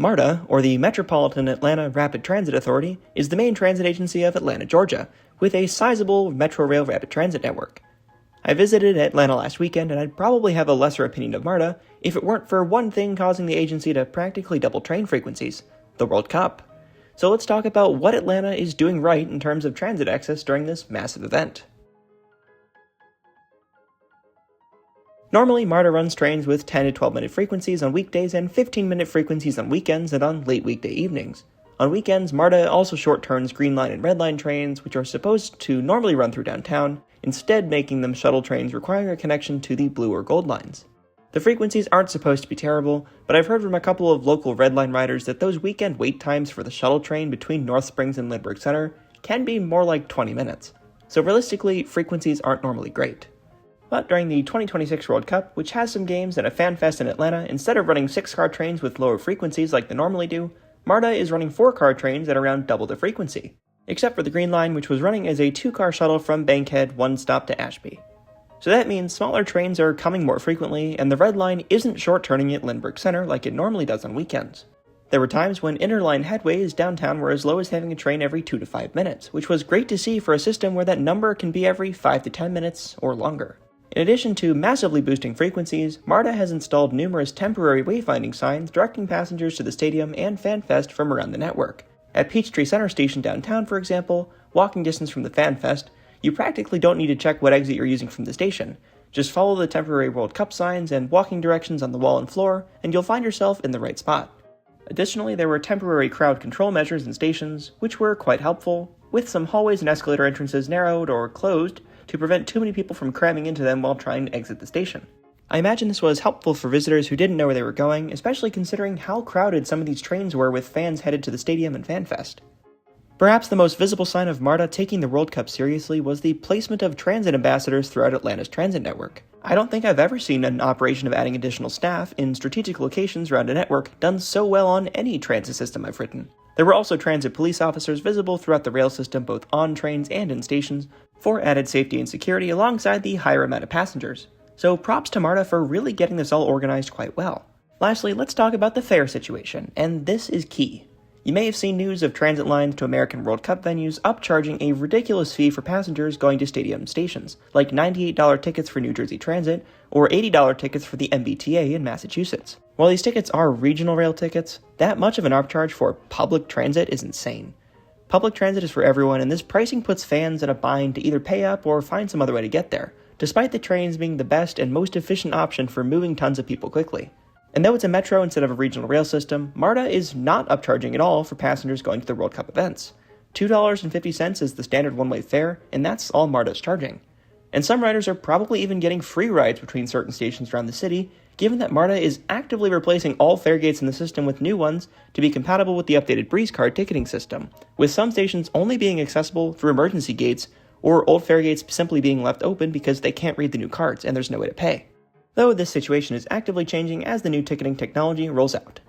MARTA, or the Metropolitan Atlanta Rapid Transit Authority, is the main transit agency of Atlanta, Georgia, with a sizable Metro Rail rapid transit network. I visited Atlanta last weekend, and I'd probably have a lesser opinion of MARTA if it weren't for one thing causing the agency to practically double train frequencies: the World Cup. So let's talk about what Atlanta is doing right in terms of transit access during this massive event. Normally, MARTA runs trains with 10 to 12 minute frequencies on weekdays and 15-minute frequencies on weekends and on late weekday evenings. On weekends, MARTA also short-turns Green Line and Red Line trains, which are supposed to normally run through downtown, instead making them shuttle trains requiring a connection to the Blue or Gold lines. The frequencies aren't supposed to be terrible, but I've heard from a couple of local Red Line riders that those weekend wait times for the shuttle train between North Springs and Lindbergh Center can be more like 20 minutes. So realistically, frequencies aren't normally great. But during the 2026 World Cup, which has some games and a fan fest in Atlanta, instead of running 6-car trains with lower frequencies like they normally do, MARTA is running 4-car trains at around double the frequency, except for the Green Line, which was running as a 2-car shuttle from Bankhead, one stop to Ashby. So that means smaller trains are coming more frequently, and the Red Line isn't short-turning at Lindbergh Center like it normally does on weekends. There were times when interline headways downtown were as low as having a train every 2 to 5 minutes, which was great to see for a system where that number can be every 5 to 10 minutes or longer. In addition to massively boosting frequencies, MARTA has installed numerous temporary wayfinding signs directing passengers to the stadium and FanFest from around the network. At Peachtree Center Station downtown, for example, walking distance from the FanFest, you practically don't need to check what exit you're using from the station. Just follow the temporary World Cup signs and walking directions on the wall and floor, and you'll find yourself in the right spot. Additionally, there were temporary crowd control measures in stations, which were quite helpful, with some hallways and escalator entrances narrowed or closed to prevent too many people from cramming into them while trying to exit the station. I imagine this was helpful for visitors who didn't know where they were going, especially considering how crowded some of these trains were with fans headed to the stadium and FanFest. Perhaps the most visible sign of MARTA taking the World Cup seriously was the placement of transit ambassadors throughout Atlanta's transit network. I don't think I've ever seen an operation of adding additional staff in strategic locations around a network done so well on any transit system I've written. There were also transit police officers visible throughout the rail system both on trains and in stations for added safety and security alongside the higher amount of passengers. So props to MARTA for really getting this all organized quite well. Lastly, let's talk about the fare situation, and this is key. You may have seen news of transit lines to American World Cup venues upcharging a ridiculous fee for passengers going to stadium stations, like $98 tickets for New Jersey Transit or $80 tickets for the MBTA in Massachusetts. While these tickets are regional rail tickets, that much of an upcharge for public transit is insane. Public transit is for everyone, and this pricing puts fans in a bind to either pay up or find some other way to get there, despite the trains being the best and most efficient option for moving tons of people quickly. And though it's a metro instead of a regional rail system, MARTA is not upcharging at all for passengers going to the World Cup events. $2.50 is the standard one-way fare, and that's all MARTA's charging. And some riders are probably even getting free rides between certain stations around the city, given that MARTA is actively replacing all fare gates in the system with new ones to be compatible with the updated Breeze Card ticketing system, with some stations only being accessible through emergency gates, or old fare gates simply being left open because they can't read the new cards and there's no way to pay. Though this situation is actively changing as the new ticketing technology rolls out.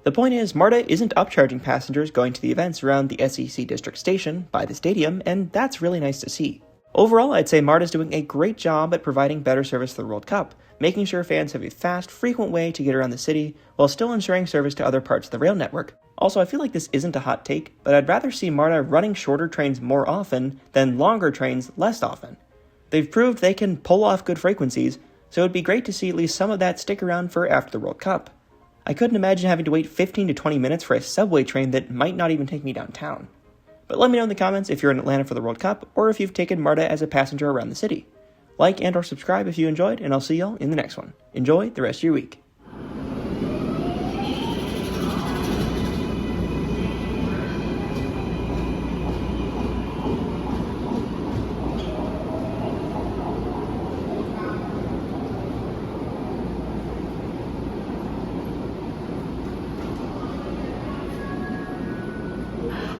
The point is, MARTA isn't upcharging passengers going to the events around the SEC District Station by the stadium, and that's really nice to see. Overall, I'd say MARTA is doing a great job at providing better service to the World Cup, making sure fans have a fast, frequent way to get around the city, while still ensuring service to other parts of the rail network. Also, I feel like this isn't a hot take, but I'd rather see MARTA running shorter trains more often than longer trains less often. They've proved they can pull off good frequencies, so it'd be great to see at least some of that stick around for after the World Cup. I couldn't imagine having to wait 15 to 20 minutes for a subway train that might not even take me downtown. But let me know in the comments if you're in Atlanta for the World Cup, or if you've taken MARTA as a passenger around the city. Like and or subscribe if you enjoyed, and I'll see y'all in the next one. Enjoy the rest of your week.